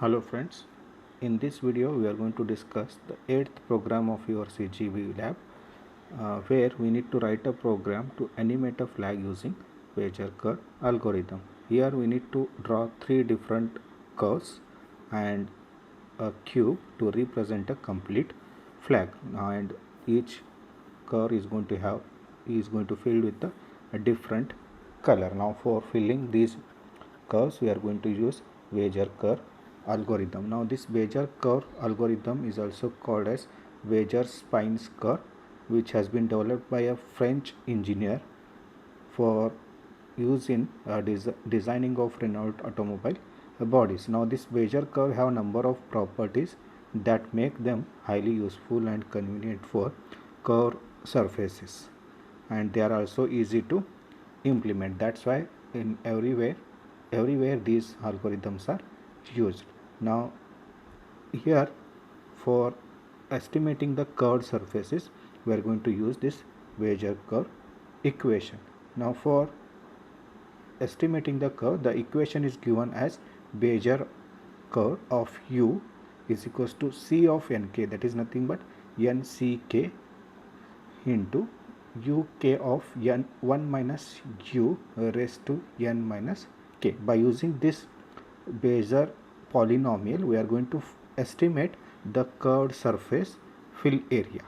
Hello friends, in this video we are going to discuss the 8th program of your CGV lab where we need to write a program to animate a flag using Bezier curve algorithm. Here we need to draw 3 different curves and a cube to represent a complete flag, and each curve is going to fill with a different color. Now for filling these curves we are going to use Bezier curve algorithm. Now this Bezier curve algorithm is also called as Bezier-Spines curve, which has been developed by a French engineer for use in designing of Renault automobile bodies. Now this Bezier curve have a number of properties that make them highly useful and convenient for curved surfaces, and they are also easy to implement. That's why in everywhere these algorithms are used. Now here for estimating the curved surfaces we are going to use this Bezier curve equation. Now for estimating the curve, the equation is given as Bezier curve of u is equals to C of nk, that is nothing but nck into uk of n 1 minus u raised to n minus k. By using this Bezier polynomial we are going to estimate the curved surface fill area.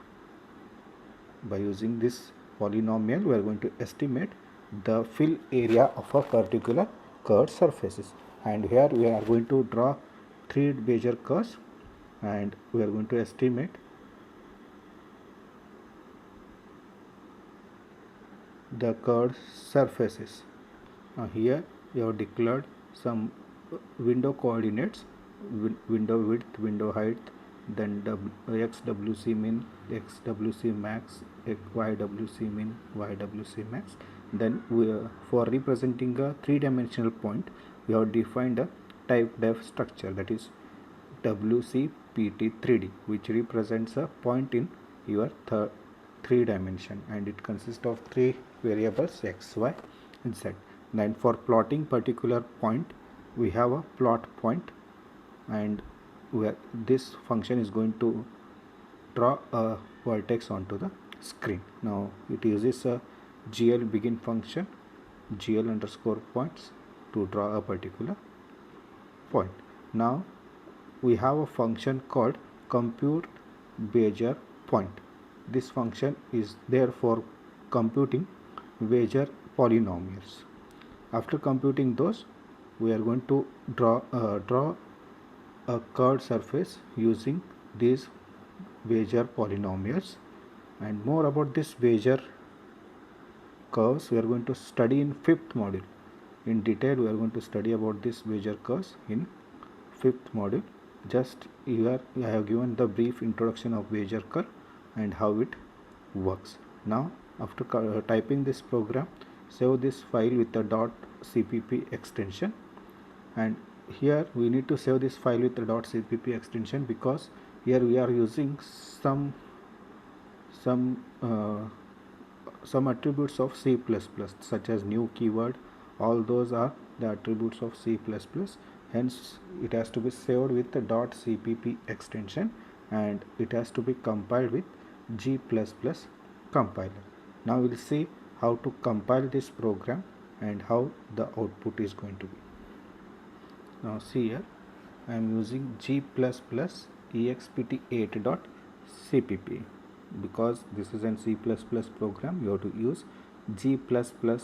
By using this polynomial we are going to estimate the fill area of a particular curved surfaces, and here we are going to draw 3 Bezier curves and we are going to estimate the curved surfaces. Now here you have declared some window coordinates, window width, window height, then xwc min, xwc max, ywc min, ywc max. Then for representing a 3-dimensional point we have defined a type def structure, that is WCPT3D, which represents a point in your 3 dimension, and it consists of 3 variables x, y and z. Then for plotting particular point we have a plot point, and where this function is going to draw a vertex onto the screen. Now it uses a GL begin function, GL underscore points, to draw a particular point. Now we have a function called compute Bezier point. This function is there for computing Bezier polynomials. After computing those, we are going to draw a curved surface using these Bezier polynomials. And more about this Bezier curves we are going to study in 5th module. In detail we are going to study about this Bezier curves in 5th module. Just here I have given the brief introduction of Bezier curve and how it works. Now after typing this program, save this file with the .cpp extension, and here we need to save this file with the .cpp extension because here we are using some attributes of C++, such as new keyword. All those are the attributes of C++, hence it has to be saved with the .cpp extension, and it has to be compiled with G++ compiler. Now we will see how to compile this program and how the output is going to be. Now see here I am using G++ expt8.cpp. because this is an C++ program, you have to use G++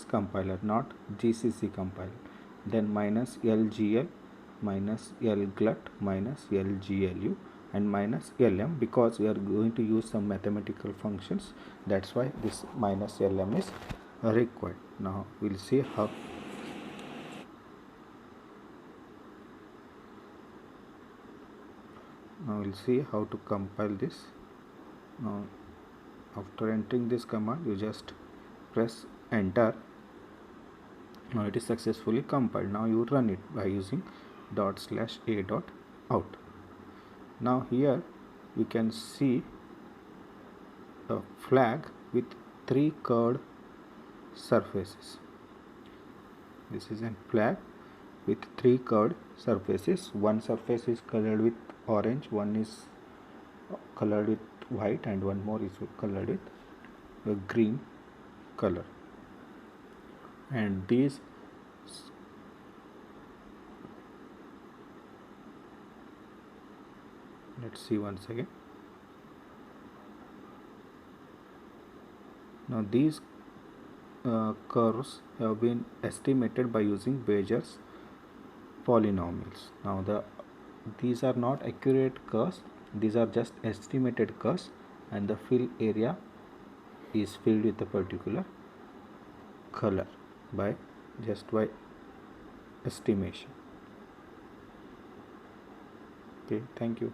compiler, not GCC compiler. Then minus LGL, minus LGLUT, minus LGLU and minus LM, because we are going to use some mathematical functions. That's why this minus LM is required. Now we'll see how to compile this. Now after entering this command you just press enter. Now it is successfully compiled. Now you run it by using ./a.out. Now here we can see a flag with 3 curved surfaces. This is a flag with three curved surfaces. One surface is colored with orange, one is colored with white, and one more is colored with a green color. And these let's see once again. Now these curves have been estimated by using Bayes' polynomials. Now these are not accurate curves, these are just estimated curves, and the fill area is filled with a particular color by estimation. Okay, thank you.